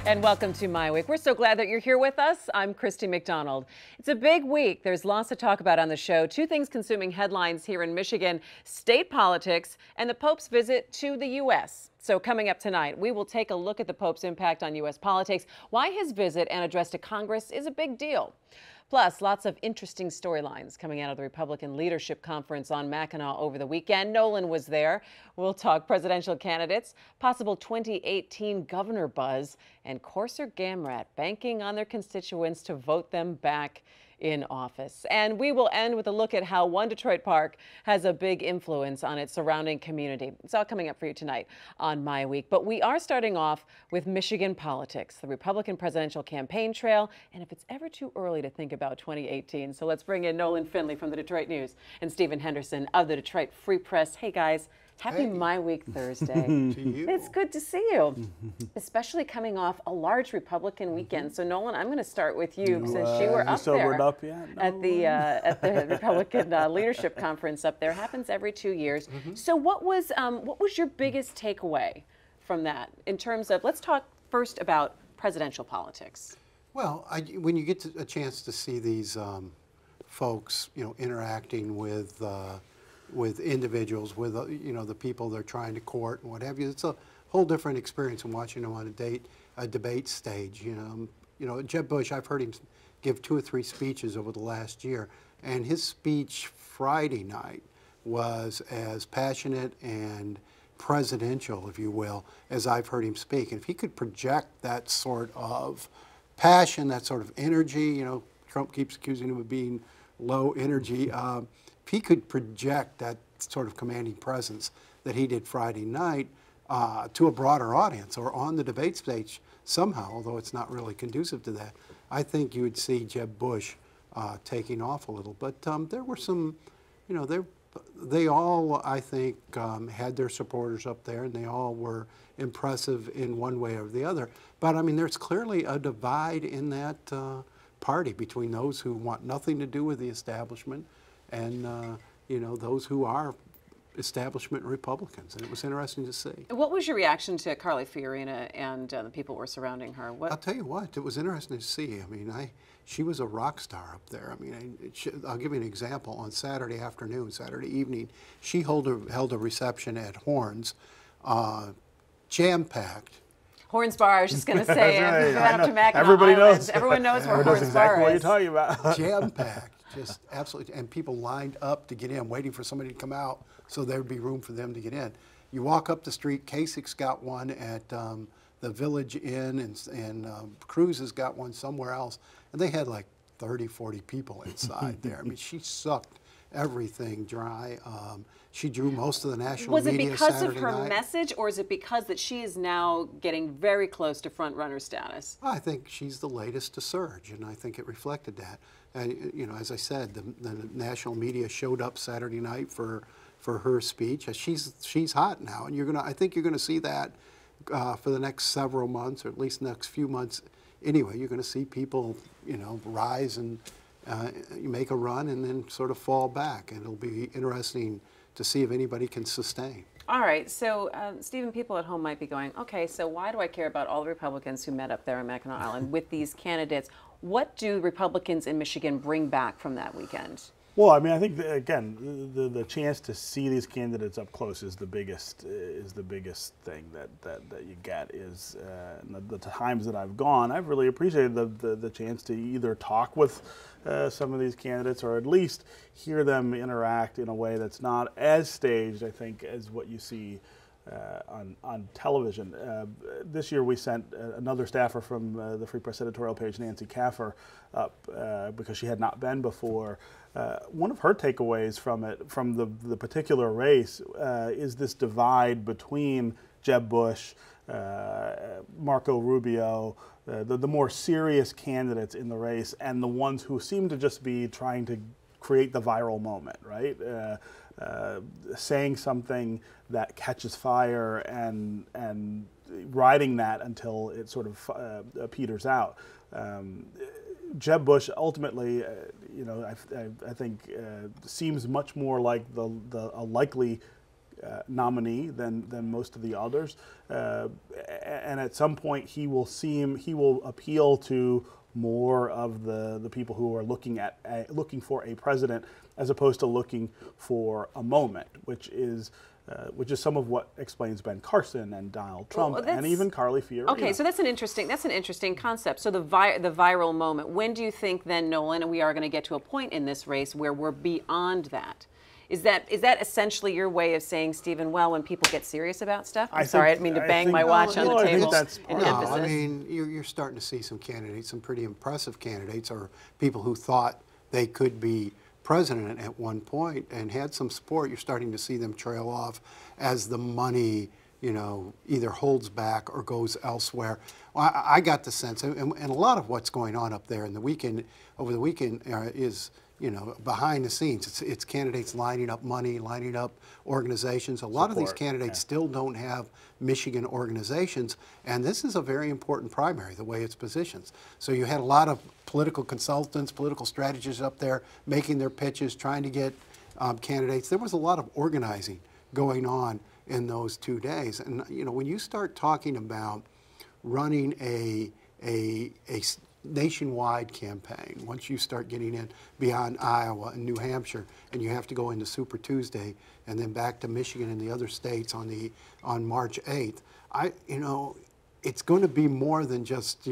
And welcome to MiWeek. We're so glad that you're here with us. I'm Christy McDonald. It's a big week. There's lots to talk about on the show. Two things consuming headlines here in Michigan: state politics and the Pope's visit to the U.S. So coming up tonight, we will take a look at the Pope's impact on U.S. politics, why his visit and address to Congress is a big deal. Plus, lots of interesting storylines coming out of the Republican Leadership Conference on Mackinac over the weekend. Nolan was there. We'll talk presidential candidates, possible 2018 governor buzz, and coarser Gamrat banking on their constituents to vote them back in office. And we will end with a look at how one Detroit park has a big influence on its surrounding community. It's all coming up for you tonight on MiWeek. But we are starting off with Michigan politics, the Republican presidential campaign trail, and if it's ever too early to think about 2018. So let's bring in Nolan Finley from the Detroit News and Stephen Henderson of the Detroit Free Press. Hey guys. Happy MiWeek Thursday. To you. It's good to see you, especially coming off a large Republican weekend. So Nolan, I'm going to start with you since you were up there at the Republican Leadership Conference up there. Happens every 2 years. So what was your biggest takeaway from that in terms of, let's talk first about presidential politics. Well, when you get a chance to see these folks, interacting with individuals, with the people they're trying to court and what have you, it's a whole different experience than watching them on a debate stage. Jeb Bush, I've heard him give 2 or 3 speeches over the last year, and his speech Friday night was as passionate and presidential, if you will, as I've heard him speak. And if he could project that sort of passion, that sort of energy, Trump keeps accusing him of being low energy. If he could project that sort of commanding presence that he did Friday night to a broader audience or on the debate stage somehow, although it's not really conducive to that, I think you would see Jeb Bush taking off a little. But there were some, they all, I think, had their supporters up there, and they all were impressive in one way or the other. But, I mean, there's clearly a divide in that party between those who want nothing to do with the establishment and those who are establishment Republicans, and it was interesting to see. What was your reaction to Carly Fiorina and the people who were surrounding her? I'll tell you what, it was interesting to see. I mean, she was a rock star up there. I mean, I'll give you an example. On Saturday afternoon, Saturday evening, she held a reception at Horns, jam-packed. Horns Bar, I was just going to say, right. we went up to Mackinac Everybody Island. knows. Everyone knows where Everyone Horns knows exactly Bar what is. you're talking about. Jam-packed, just absolutely, and people lined up to get in, waiting for somebody to come out so there would be room for them to get in. You walk up the street, Kasich's got one at the Village Inn, and Cruz has got one somewhere else, and they had like 30, 40 people inside there. I mean, she sucked everything dry. She drew most of the national media Saturday night. Was it because of her message, or is it because that she is now getting very close to front-runner status? I think she's the latest to surge, and I think it reflected that. And as I said, the national media showed up Saturday night for her speech. She's hot now, and I think you're gonna see that for the next several months, or at least next few months. Anyway, you're gonna see people, rise and make a run and then sort of fall back, and it'll be interesting to see if anybody can sustain. All right, so Stephen, people at home might be going, okay, so why do I care about all the Republicans who met up there on Mackinac Island with these candidates? What do Republicans in Michigan bring back from that weekend? Well, I mean, I think again, the chance to see these candidates up close is the biggest thing that you get. Is the times that I've gone, I've really appreciated the chance to either talk with some of these candidates or at least hear them interact in a way that's not as staged, I think, as what you see on television. This year we sent another staffer from the Free Press editorial page, Nancy Kaffer, up because she had not been before. One of her takeaways from the particular race is this divide between Jeb Bush, Marco Rubio, the more serious candidates in the race, and the ones who seem to just be trying to create the viral moment, right? Saying something that catches fire and riding that until it sort of peters out. Jeb Bush ultimately, I think seems much more like a likely nominee than most of the others, and at some point he will appeal to more of the people who are looking for a president as opposed to looking for a moment, which is some of what explains Ben Carson and Donald Trump and even Carly Fiorina. Okay, so that's an interesting concept. So the viral moment. When do you think then, Nolan, and we are going to get to a point in this race where we're beyond that? Is that essentially your way of saying, Stephen, well, when people get serious about stuff? I'm sorry, I didn't mean to bang my watch on the table in emphasis. I mean, you're starting to see some candidates, some pretty impressive candidates, or people who thought they could be president at one point and had some support. You're starting to see them trail off as the money, either holds back or goes elsewhere. Well, I got the sense, and a lot of what's going on up there over the weekend is, behind the scenes. It's candidates lining up money, lining up organizations. A lot of these candidates still don't have Michigan organizations, and this is a very important primary, the way it's positioned. So you had a lot of political consultants, political strategists up there making their pitches, trying to get candidates. There was a lot of organizing going on in those 2 days. And, when you start talking about running a nationwide campaign, once you start getting in beyond Iowa and New Hampshire, and you have to go into Super Tuesday and then back to Michigan and the other states on March 8th, it's going to be more than just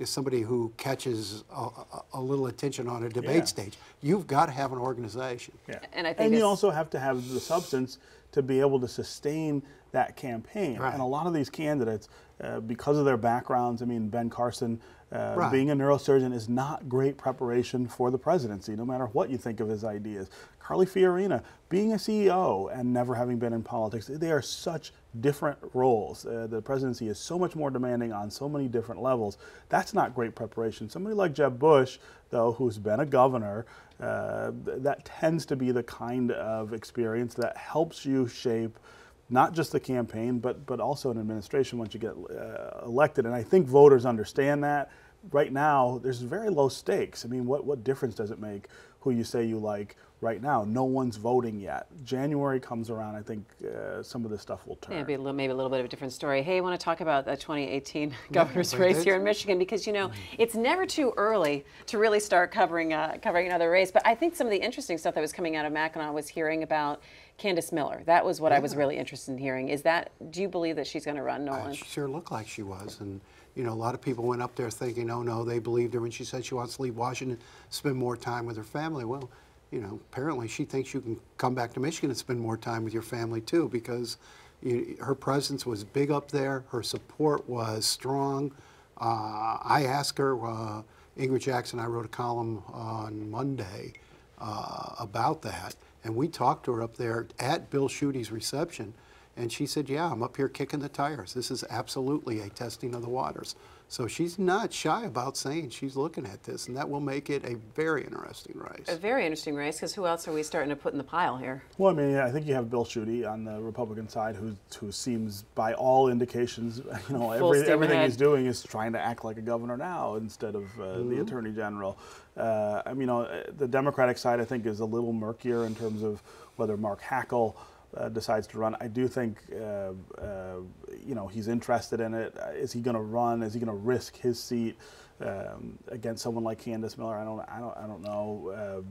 somebody who catches a little attention on a debate stage. You've got to have an organization. Yeah. And you also have to have the substance to be able to sustain that campaign. Right. And a lot of these candidates, because of their backgrounds, Ben Carson, being a neurosurgeon is not great preparation for the presidency, no matter what you think of his ideas. Carly Fiorina, being a CEO and never having been in politics, they are such different roles. The presidency is so much more demanding on so many different levels. That's not great preparation. Somebody like Jeb Bush, though, who's been a governor, that tends to be the kind of experience that helps you shape not just the campaign, but also an administration once you get elected. And I think voters understand that. Right now, there's very low stakes. What difference does it make who you say you like right now? No one's voting yet. January comes around, I think some of this stuff will turn. Yeah, maybe a little bit of a different story. Hey, I want to talk about the 2018 governor's race here in Michigan, because it's never too early to really start covering another race. But I think some of the interesting stuff that was coming out of Mackinac was hearing about Candace Miller. That was what I was really interested in hearing. Do you believe that she's going to run, Nolan? She sure looked like she was. And a lot of people went up there thinking, oh no, they believed her when she said she wants to leave Washington, spend more time with her family. Well, apparently she thinks you can come back to Michigan and spend more time with your family too, because her presence was big up there. Her support was strong. I asked her, Ingrid Jackson, I wrote a column on Monday about that, and we talked to her up there at Bill Schuette's reception. And she said, yeah, I'm up here kicking the tires. This is absolutely a testing of the waters. So she's not shy about saying she's looking at this, and that will make it a very interesting race. A very interesting race, because who else are we starting to put in the pile here? Well, I think you have Bill Schuette on the Republican side, who seems, by all indications, everything he's doing is trying to act like a governor now instead of the Attorney General. The Democratic side, I think, is a little murkier in terms of whether Mark Hackel decides to run. I do think he's interested in it. Is he going to run? Is he going to risk his seat against someone like Candace Miller? I don't know.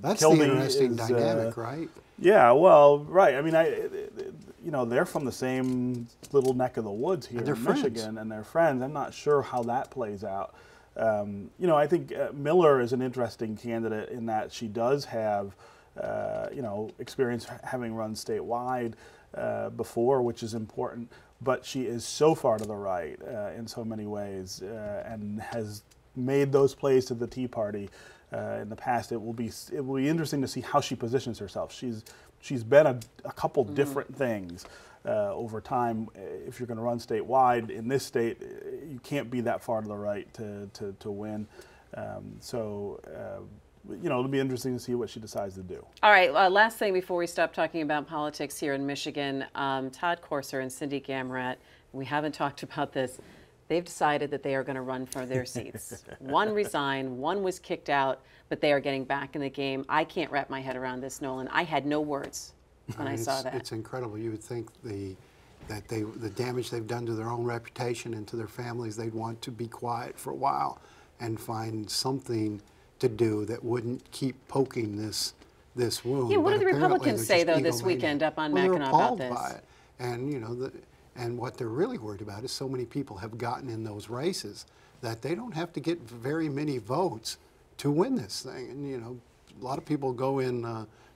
That's the interesting dynamic, right? Yeah, well, right. They're from the same little neck of the woods here in Michigan, and they're friends. I'm not sure how that plays out. I think Miller is an interesting candidate in that she does have experience having run statewide before, which is important, but she is so far to the right in so many ways and has made those plays to the Tea Party in the past. It will be interesting to see how she positions herself. She's been a couple different things over time. If you're going to run statewide in this state, you can't be that far to the right to win. It'll be interesting to see what she decides to do. All right, last thing before we stop talking about politics here in Michigan, Todd Corser and Cindy Gamrat, we haven't talked about this. They've decided that they are going to run for their seats. One resigned, one was kicked out, but they are getting back in the game. I can't wrap my head around this, Nolan. I had no words when I saw that. It's incredible. You would think the damage they've done to their own reputation and to their families, they'd want to be quiet for a while and find something to do that wouldn't keep poking this wound. Yeah, what But do the apparently Republicans they're say, just though, this egomaniac. weekend up on Well, they're Mackinac about appalled this? by it. And, you know, and what they're really worried about is so many people have gotten in those races that they don't have to get very many votes to win this thing. And, you know, a lot of people go in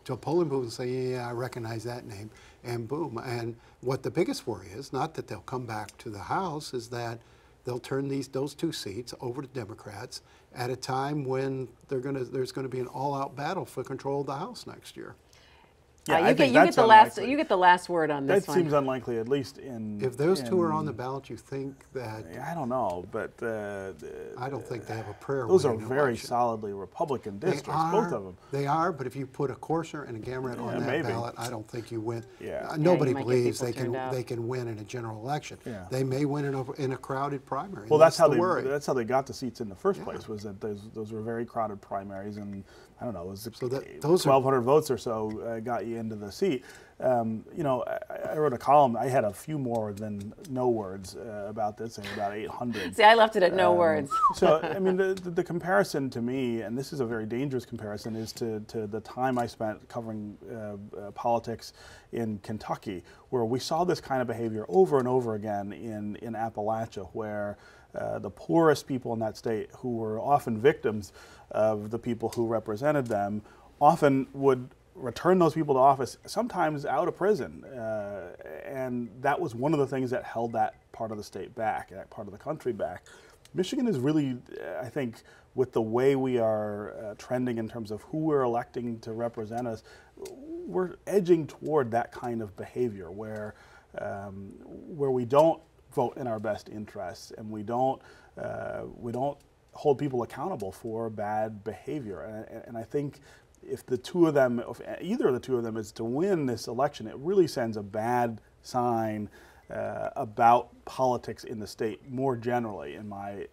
to a polling booth and say, yeah, I recognize that name, and boom. And what the biggest worry is, not that they'll come back to the House, is that they'll turn those 2 seats over to Democrats at a time when there's going to be an all-out battle for control of the House next year. Yeah, you I get think you that's get the last unlikely. you get the last word on this That one. seems unlikely, at least in. If those 2 are on the ballot, you think that? I don't know, but I don't think they have a prayer. those are winning very election. solidly Republican They districts, both of them. They are, but if you put a courser and a Gamret on that maybe. ballot, I don't think you win. Yeah. Nobody you might get believes people turned out. they can win in a general election. Yeah. They may win in a crowded primary. Well, that's how the they worry. that's how they got the seats in the first place. Was that those were very crowded primaries, and I don't know, it was those are- 1,200 votes or so got you into the seat. You know, I wrote a column. I had a few more than no words about this, and about 800. See, I left it at no words. So, I mean, the comparison to me, and this is a very dangerous comparison, is to the time I spent covering politics in Kentucky, where we saw this kind of behavior over and over again in Appalachia, where the poorest people in that state, who were often victims of the people who represented them, often would return those people to office, sometimes out of prison. And that was one of the things that held that part of the state back, that part of the country back. Michigan is really, I think, with the way we are trending in terms of who we're electing to represent us, we're edging toward that kind of behavior where we don't vote in our best interests, and we don't hold people accountable for bad behavior. And I think if the 2 of them, if either of the 2 of them is to win this election, it really sends a bad sign about politics in the state more generally. In my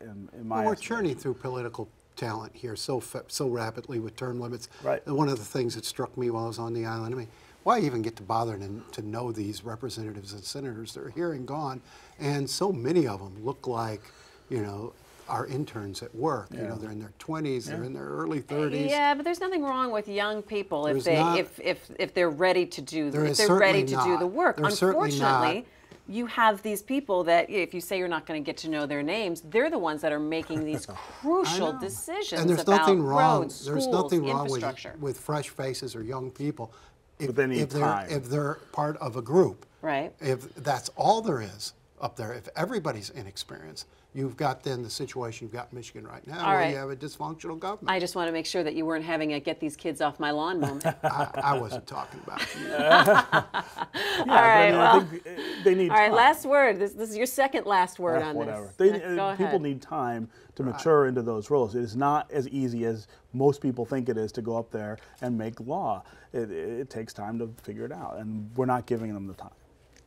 Well, we're churning through political talent here so rapidly with term limits. Right. One of the things that struck me while I was on the island, I mean, why even get to bother to know these representatives and senators? They're here and gone, and so many of them look like, you know, our interns at work. You know, they're in their 20s, they're in their early 30s. Yeah, but there's nothing wrong with young people if There's if they're ready to do There is if they're ready to certainly do not. the work. There's certainly Unfortunately, you have these people that if you say you're not going to get to know their names, they're the ones that are making these crucial decisions And there's about nothing wrong. roads, There's schools, nothing wrong infrastructure. with fresh faces or young people. But they need time. If they're part of a group. Right. If that's all there is up there, if everybody's inexperienced, you've got then the situation you've got in Michigan right now, where you have a dysfunctional government. I just want to make sure that you weren't having a get these kids off my lawn moment. I wasn't talking about you. All right, I think they need all right, time. last word. This is your second last word on Whatever. this. Go People ahead. need time to mature into those roles. It is not as easy as most people think it is to go up there and make law. It takes time to figure it out, and we're not giving them the time.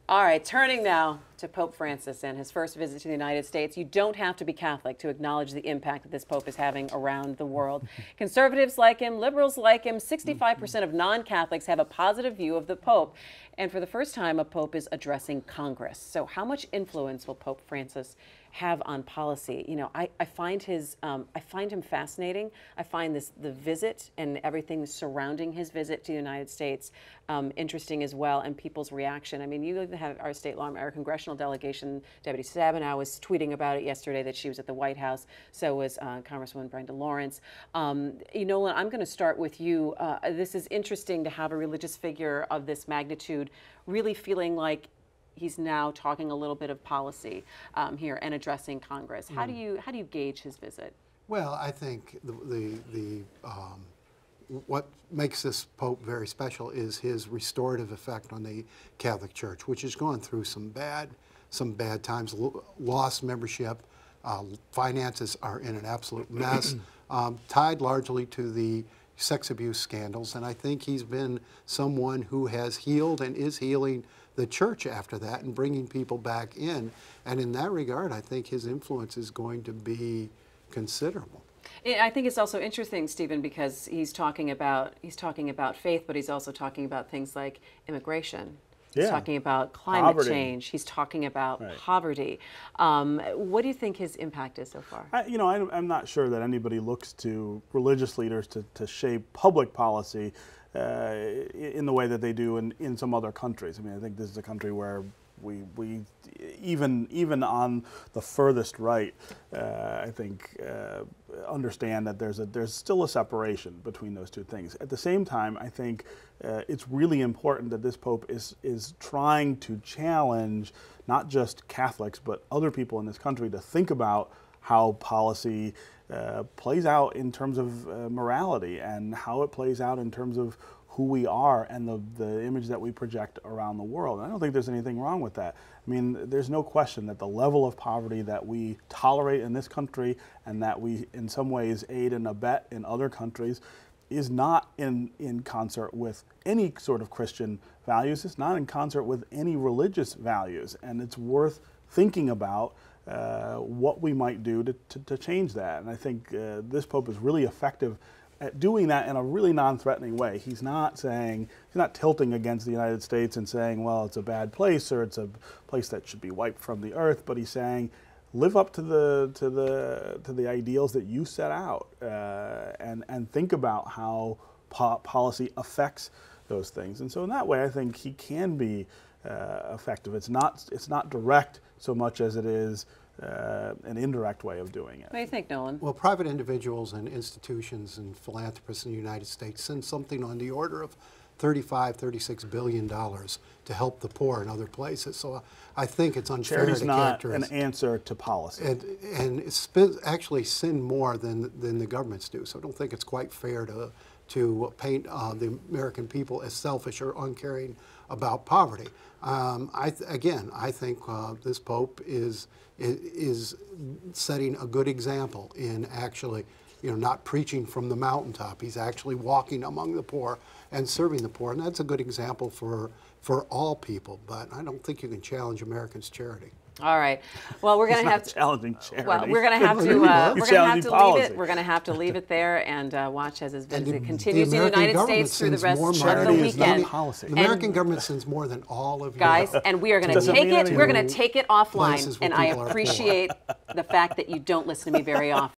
All right, turning now to Pope Francis and his first visit to the United States. You don't have to be Catholic to acknowledge the impact that this Pope is having around the world. Conservatives like him, liberals like him, 65% of non-Catholics have a positive view of the Pope. And for the first time, a Pope is addressing Congress. So how much influence will Pope Francis have on policy? You know, I find him fascinating. I find the visit and everything surrounding his visit to the United States interesting as well, and people's reaction. I mean, you even have our state law, our congressional delegation, Deputy Stabenow was tweeting about it yesterday that she was at the White House. So was Congresswoman Brenda Lawrence. Nolan, I'm going to start with you. This is interesting to have a religious figure of this magnitude really feeling like he's now talking a little bit of policy here and addressing Congress. How do you gauge his visit? Well, I think what makes this Pope very special is his restorative effect on the Catholic Church, which has gone through some bad times, lost membership, finances are in an absolute mess, tied largely to the sex abuse scandals. And I think he's been someone who has healed and is healing the church after that and bringing people back in. And in that regard, I think his influence is going to be considerable. I think it's also interesting, Stephen, because he's talking about faith, but he's also talking about things like immigration. He's talking about climate change. He's talking about poverty. What do you think his impact is so far? I'm not sure that anybody looks to religious leaders to shape public policy in the way that they do in some other countries. I mean, I think this is a country where we even on the furthest right, I think understand that there's still a separation between those two things. At the same time, I think it's really important that this Pope is trying to challenge not just Catholics but other people in this country to think about how policy plays out in terms of morality and how it plays out in terms of who we are and the image that we project around the world. And I don't think there's anything wrong with that. I mean, there's no question that the level of poverty that we tolerate in this country and that we in some ways aid and abet in other countries is not in concert with any sort of Christian values. It's not in concert with any religious values. And it's worth thinking about what we might do to change that. And I think this Pope is really effective at doing that in a really non-threatening way. He's not tilting against the United States and saying, well, it's a bad place or it's a place that should be wiped from the earth, but he's saying, live up to the ideals that you set out and think about how policy affects those things. And so in that way, I think he can be effective. It's not direct so much as it is an indirect way of doing it. What do you think, Nolan? Well, private individuals and institutions and philanthropists in the United States send something on the order of $36 billion to help the poor in other places. So I think it's unfair Charity's to not characterize an answer to policy. And actually send more than the governments do. So I don't think it's quite fair to paint the American people as selfish or uncaring about poverty. I think this Pope is setting a good example in actually, not preaching from the mountaintop. He's actually walking among the poor and serving the poor, and that's a good example for all people. But I don't think you can challenge Americans' charity. All right. Well, we're going to have to challenging charity. Well, we're going to have to leave it. We're going to have to leave it there and watch as his visit continues in the United States through the rest of the weekend. The American government sends more than all of guys, Europe. and we are going to take it. We're going to take it offline, and I appreciate the fact that you don't listen to me very often.